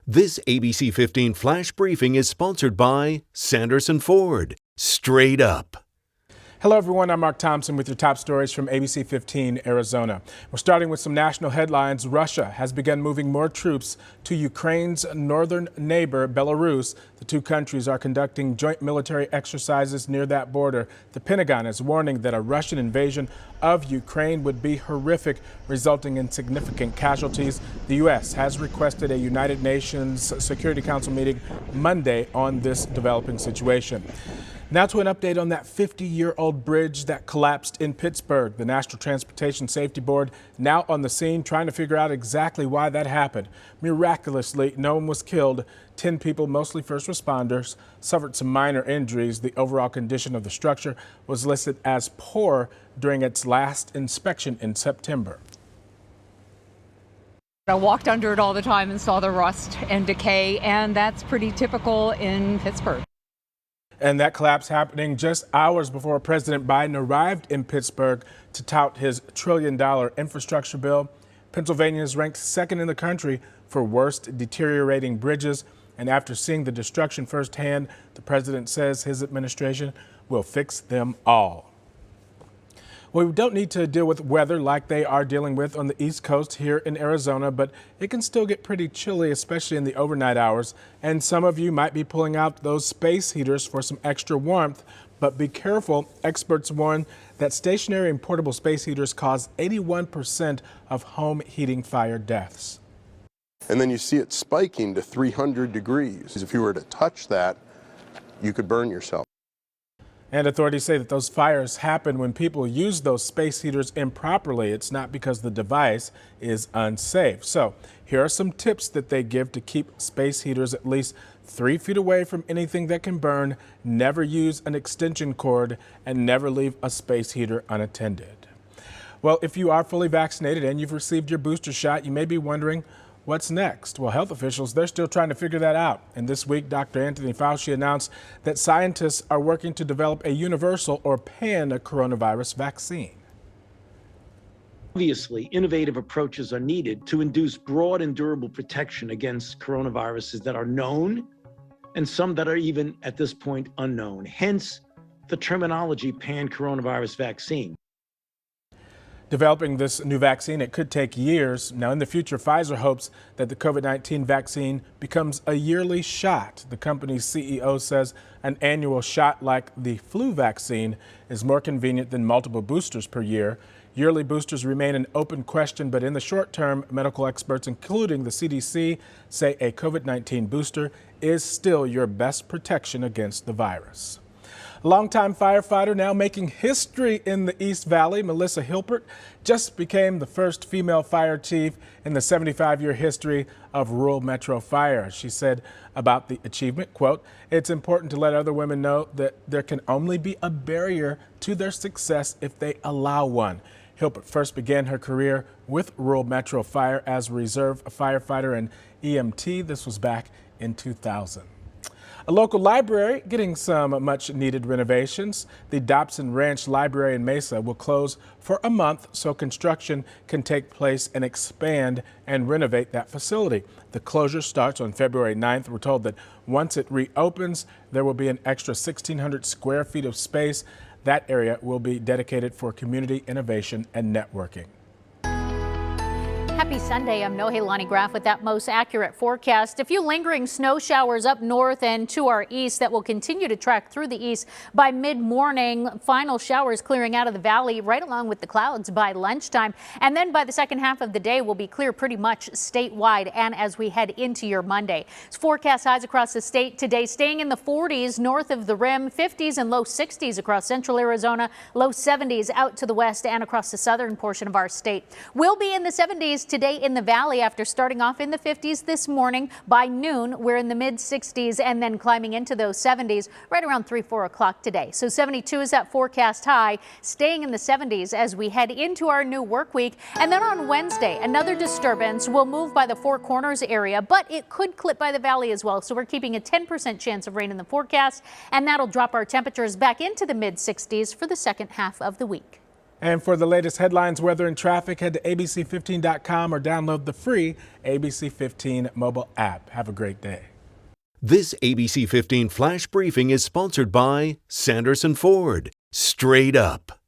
This ABC 15 flash briefing is sponsored by Sanderson Ford. Straight up. Hello everyone, I'm Mark Thompson with your top stories from ABC15 Arizona. We're starting with some national headlines. Russia has begun moving more troops to Ukraine's northern neighbor, Belarus. The two countries are conducting joint military exercises near that border. The Pentagon is warning that a Russian invasion of Ukraine would be horrific, resulting in significant casualties. The U.S. has requested a United Nations Security Council meeting Monday on this developing situation. Now to an update on that 50-year-old bridge that collapsed in Pittsburgh. The National Transportation Safety Board now on the scene trying to figure out exactly why that happened. Miraculously, no one was killed. 10 people, mostly first responders, suffered some minor injuries. The overall condition of the structure was listed as poor during its last inspection in September. I walked under it all the time and saw the rust and decay, and that's pretty typical in Pittsburgh. And that collapse happening just hours before President Biden arrived in Pittsburgh to tout his $1 trillion infrastructure bill. Pennsylvania is ranked second in the country for worst deteriorating bridges. And after seeing the destruction firsthand, the president says his administration will fix them all. Well, we don't need to deal with weather like they are dealing with on the East Coast here in Arizona, but it can still get pretty chilly, especially in the overnight hours. And some of you might be pulling out those space heaters for some extra warmth. But be careful. Experts warn that stationary and portable space heaters cause 81% of home heating fire deaths. And then you see it spiking to 300 degrees. If you were to touch that, you could burn yourself. And authorities say that those fires happen when people use those space heaters improperly. It's not because the device is unsafe. So here are some tips that they give to keep space heaters at least 3 feet away from anything that can burn. Never use an extension cord and never leave a space heater unattended. Well, if you are fully vaccinated and you've received your booster shot, you may be wondering, what's next? Well, health officials, they're still trying to figure that out. And this week, Dr. Anthony Fauci announced that scientists are working to develop a universal or pan-coronavirus vaccine. Obviously, innovative approaches are needed to induce broad and durable protection against coronaviruses that are known and some that are even at this point unknown. Hence, the terminology pan-coronavirus vaccine. Developing this new vaccine, it could take years. Now, in the future, Pfizer hopes that the COVID-19 vaccine becomes a yearly shot. The company's CEO says an annual shot like the flu vaccine is more convenient than multiple boosters per year. Yearly boosters remain an open question, but in the short term, medical experts, including the CDC, say a COVID-19 booster is still your best protection against the virus. A longtime firefighter now making history in the East Valley, Melissa Hilpert, just became the first female fire chief in the 75-year history of rural metro fire. She said about the achievement, quote, "It's important to let other women know that there can only be a barrier to their success if they allow one." Hilpert first began her career with rural metro fire as a reserve firefighter and EMT. This was back in 2000. A local library getting some much needed renovations. The Dobson Ranch Library in Mesa will close for a month so construction can take place and expand and renovate that facility. The closure starts on February 9th. We're told that once it reopens, there will be an extra 1,600 square feet of space. That area will be dedicated for community innovation and networking. Happy Sunday. I'm Nohelani Graff with that most accurate forecast. A few lingering snow showers up north and to our east that will continue to track through the east by mid-morning. Final showers clearing out of the valley right along with the clouds by lunchtime. And then by the second half of the day will be clear pretty much statewide and as we head into your Monday. Forecast highs across the state today staying in the 40s north of the rim, 50s and low 60s across central Arizona, low 70s out to the west and across the southern portion of our state. We'll be in the 70s today in the valley after starting off in the 50s this morning. By noon, we're in the mid 60s and then climbing into those 70s right around 3-4 o'clock today. So 72 is that forecast high, staying in the 70s as we head into our new work week. And then on Wednesday, another disturbance will move by the Four Corners area, but it could clip by the valley as well. So we're keeping a 10% chance of rain in the forecast, and that'll drop our temperatures back into the mid 60s for the second half of the week. And for the latest headlines, weather, and traffic, head to ABC15.com or download the free ABC15 mobile app. Have a great day. This ABC 15 Flash Briefing is sponsored by Sanderson Ford. Straight up.